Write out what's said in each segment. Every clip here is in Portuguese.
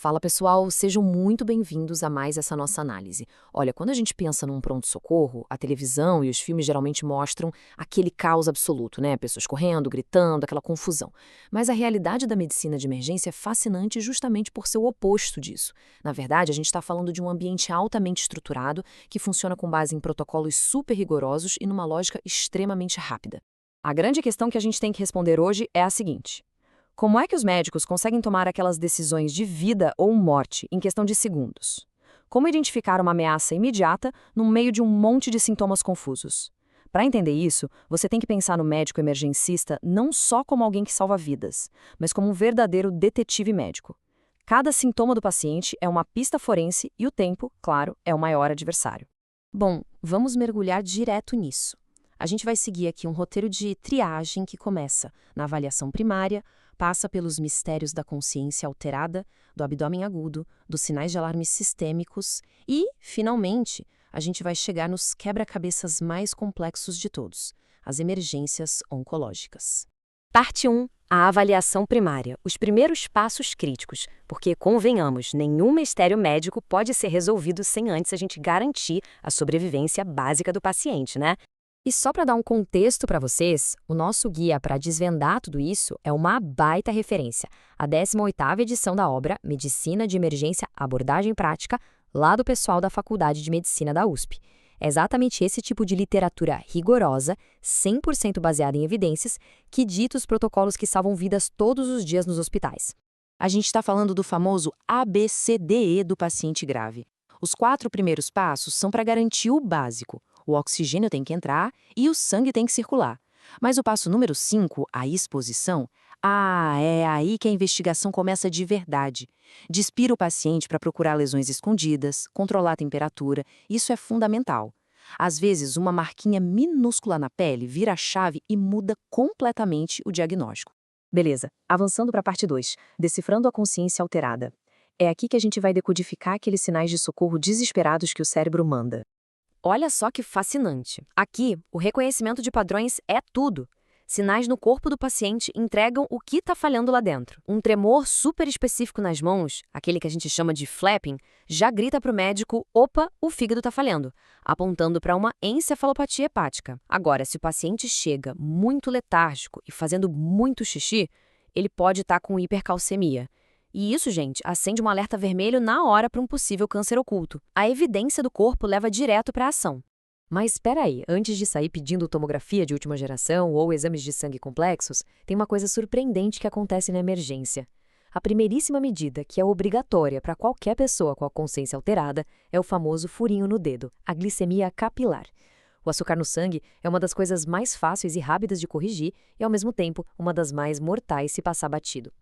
Fala pessoal, sejam muito bem-vindos a mais essa nossa análise. Olha, quando a gente pensa num pronto-socorro, a televisão e os filmes geralmente mostram aquele caos absoluto, né? Pessoas correndo, gritando, aquela confusão. Mas a realidade da medicina de emergência é fascinante justamente por ser o oposto disso. Na verdade, a gente está falando de um ambiente altamente estruturado que funciona com base em protocolos super rigorosos e numa lógica extremamente rápida. A grande questão que a gente tem que responder hoje é a seguinte: como é que os médicos conseguem tomar aquelas decisões de vida ou morte em questão de segundos? Como identificar uma ameaça imediata no meio de um monte de sintomas confusos? Para entender isso, você tem que pensar no médico emergencista não só como alguém que salva vidas, mas como um verdadeiro detetive médico. Cada sintoma do paciente é uma pista forense e o tempo, claro, é o maior adversário. Bom, vamos mergulhar direto nisso. A gente vai seguir aqui um roteiro de triagem que começa na avaliação primária, passa pelos mistérios da consciência alterada, do abdômen agudo, dos sinais de alarme sistêmicos e, finalmente, a gente vai chegar nos quebra-cabeças mais complexos de todos, as emergências oncológicas. Parte 1. A avaliação primária, os primeiros passos críticos, porque, convenhamos, nenhum mistério médico pode ser resolvido sem antes a gente garantir a sobrevivência básica do paciente, né? E só para dar um contexto para vocês, o nosso guia para desvendar tudo isso é uma baita referência, a 18ª edição da obra Medicina de Emergência, Abordagem Prática, lá do pessoal da Faculdade de Medicina da USP. É exatamente esse tipo de literatura rigorosa, 100% baseada em evidências, que dita os protocolos que salvam vidas todos os dias nos hospitais. A gente está falando do famoso ABCDE do paciente grave. Os 4 primeiros passos são para garantir o básico. O oxigênio tem que entrar e o sangue tem que circular. Mas o passo número 5, a exposição, é aí que a investigação começa de verdade. Despira o paciente para procurar lesões escondidas, controlar a temperatura, isso é fundamental. Às vezes, uma marquinha minúscula na pele vira a chave e muda completamente o diagnóstico. Beleza, avançando para a parte 2, decifrando a consciência alterada. É aqui que a gente vai decodificar aqueles sinais de socorro desesperados que o cérebro manda. Olha só que fascinante. Aqui, o reconhecimento de padrões é tudo. Sinais no corpo do paciente entregam o que está falhando lá dentro. Um tremor super específico nas mãos, aquele que a gente chama de flapping, já grita para o médico: opa, o fígado está falhando, apontando para uma encefalopatia hepática. Agora, se o paciente chega muito letárgico e fazendo muito xixi, ele pode estar com hipercalcemia. E isso, gente, acende um alerta vermelho na hora para um possível câncer oculto. A evidência do corpo leva direto para a ação. Mas espera aí, antes de sair pedindo tomografia de última geração ou exames de sangue complexos, tem uma coisa surpreendente que acontece na emergência. A primeiríssima medida, que é obrigatória para qualquer pessoa com a consciência alterada, é o famoso furinho no dedo, a glicemia capilar. O açúcar no sangue é uma das coisas mais fáceis e rápidas de corrigir e, ao mesmo tempo, uma das mais mortais se passar batido.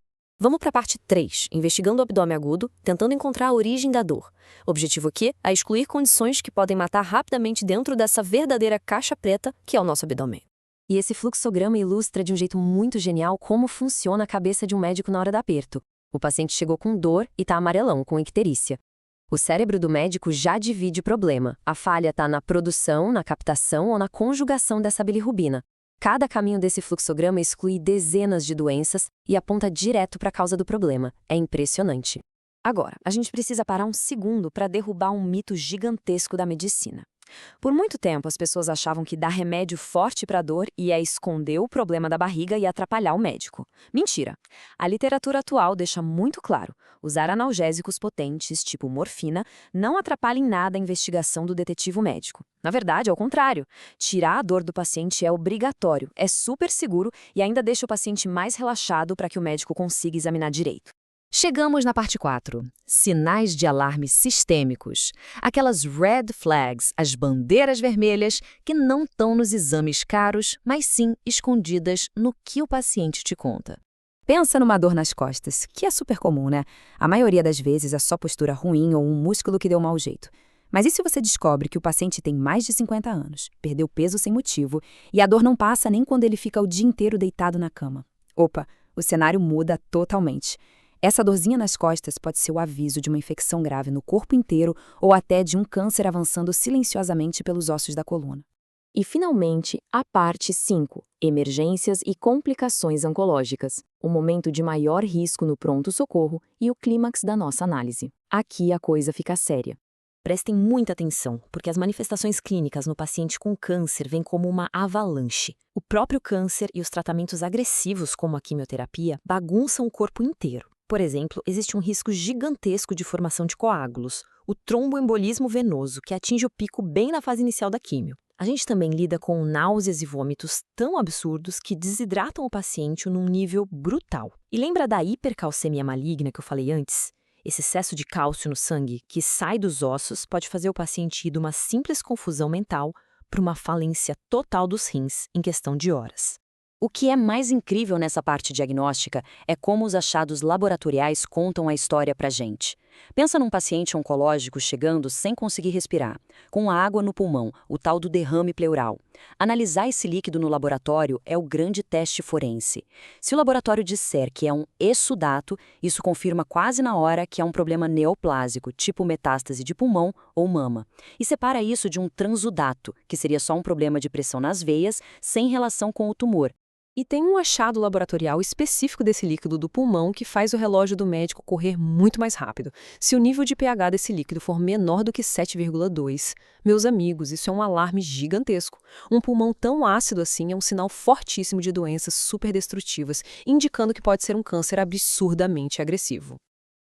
Vamos para a parte 3, investigando o abdômen agudo, tentando encontrar a origem da dor. O objetivo aqui é excluir condições que podem matar rapidamente dentro dessa verdadeira caixa preta que é o nosso abdômen. E esse fluxograma ilustra de um jeito muito genial como funciona a cabeça de um médico na hora do aperto. O paciente chegou com dor e está amarelão, com icterícia. O cérebro do médico já divide o problema. A falha está na produção, na captação ou na conjugação dessa bilirrubina. Cada caminho desse fluxograma exclui dezenas de doenças e aponta direto para a causa do problema. É impressionante. Agora, a gente precisa parar um segundo para derrubar um mito gigantesco da medicina. Por muito tempo, as pessoas achavam que dar remédio forte para a dor ia esconder o problema da barriga e atrapalhar o médico. Mentira! A literatura atual deixa muito claro: usar analgésicos potentes, tipo morfina, não atrapalha em nada a investigação do detetive médico. Na verdade, ao contrário. Tirar a dor do paciente é obrigatório, é super seguro e ainda deixa o paciente mais relaxado para que o médico consiga examinar direito. Chegamos na parte 4, sinais de alarme sistêmicos. Aquelas red flags, as bandeiras vermelhas, que não estão nos exames caros, mas sim escondidas no que o paciente te conta. Pensa numa dor nas costas, que é super comum, né? A maioria das vezes é só postura ruim ou um músculo que deu mau jeito. Mas e se você descobre que o paciente tem mais de 50 anos, perdeu peso sem motivo, e a dor não passa nem quando ele fica o dia inteiro deitado na cama? Opa, o cenário muda totalmente. Essa dorzinha nas costas pode ser o aviso de uma infecção grave no corpo inteiro ou até de um câncer avançando silenciosamente pelos ossos da coluna. E, finalmente, a parte 5, emergências e complicações oncológicas, o momento de maior risco no pronto-socorro e o clímax da nossa análise. Aqui a coisa fica séria. Prestem muita atenção, porque as manifestações clínicas no paciente com câncer vêm como uma avalanche. O próprio câncer e os tratamentos agressivos, como a quimioterapia, bagunçam o corpo inteiro. Por exemplo, existe um risco gigantesco de formação de coágulos, o tromboembolismo venoso, que atinge o pico bem na fase inicial da químio. A gente também lida com náuseas e vômitos tão absurdos que desidratam o paciente num nível brutal. E lembra da hipercalcemia maligna que eu falei antes? Esse excesso de cálcio no sangue que sai dos ossos pode fazer o paciente ir de uma simples confusão mental para uma falência total dos rins em questão de horas. O que é mais incrível nessa parte diagnóstica é como os achados laboratoriais contam a história pra gente. Pensa num paciente oncológico chegando sem conseguir respirar, com água no pulmão, o tal do derrame pleural. Analisar esse líquido no laboratório é o grande teste forense. Se o laboratório disser que é um exsudato, isso confirma quase na hora que é um problema neoplásico, tipo metástase de pulmão ou mama. E separa isso de um transudato, que seria só um problema de pressão nas veias, sem relação com o tumor. E tem um achado laboratorial específico desse líquido do pulmão que faz o relógio do médico correr muito mais rápido, se o nível de pH desse líquido for menor do que 7,2. Meus amigos, isso é um alarme gigantesco. Um pulmão tão ácido assim é um sinal fortíssimo de doenças superdestrutivas, indicando que pode ser um câncer absurdamente agressivo.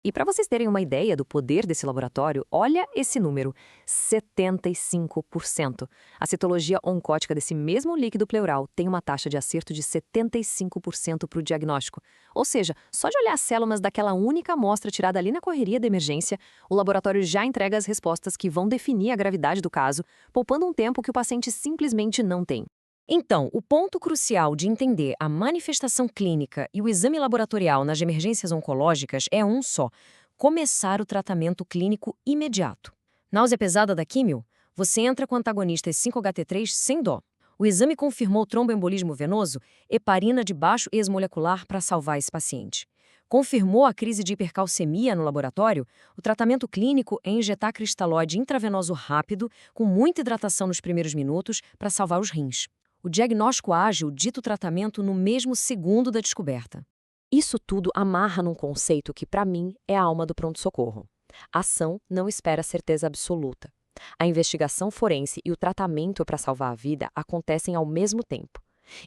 E para vocês terem uma ideia do poder desse laboratório, olha esse número, 75%. A citologia oncótica desse mesmo líquido pleural tem uma taxa de acerto de 75% para o diagnóstico. Ou seja, só de olhar as células daquela única amostra tirada ali na correria da emergência, o laboratório já entrega as respostas que vão definir a gravidade do caso, poupando um tempo que o paciente simplesmente não tem. Então, o ponto crucial de entender a manifestação clínica e o exame laboratorial nas emergências oncológicas é um só: começar o tratamento clínico imediato. Náusea pesada da químio? Você entra com antagonistas 5-HT3 sem dó. O exame confirmou tromboembolismo venoso? Heparina de baixo ex-molecular para salvar esse paciente. Confirmou a crise de hipercalcemia no laboratório? O tratamento clínico é injetar cristalóide intravenoso rápido, com muita hidratação nos primeiros minutos, para salvar os rins. O diagnóstico ágil dita o tratamento no mesmo segundo da descoberta. Isso tudo amarra num conceito que, para mim, é a alma do pronto-socorro. A ação não espera certeza absoluta. A investigação forense e o tratamento para salvar a vida acontecem ao mesmo tempo.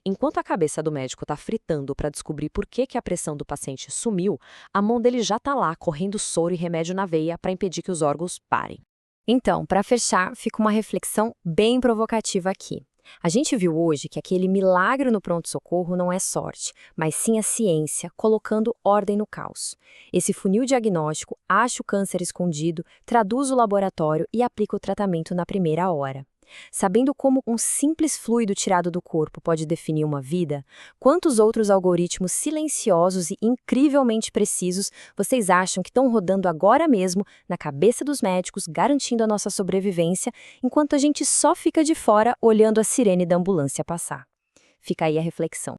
Enquanto a cabeça do médico está fritando para descobrir por que a pressão do paciente sumiu, a mão dele já está lá correndo soro e remédio na veia para impedir que os órgãos parem. Então, para fechar, fica uma reflexão bem provocativa aqui. A gente viu hoje que aquele milagre no pronto-socorro não é sorte, mas sim a ciência colocando ordem no caos. Esse funil diagnóstico acha o câncer escondido, traduz o laboratório e aplica o tratamento na primeira hora. Sabendo como um simples fluido tirado do corpo pode definir uma vida, quantos outros algoritmos silenciosos e incrivelmente precisos vocês acham que estão rodando agora mesmo na cabeça dos médicos, garantindo a nossa sobrevivência, enquanto a gente só fica de fora olhando a sirene da ambulância passar? Fica aí a reflexão.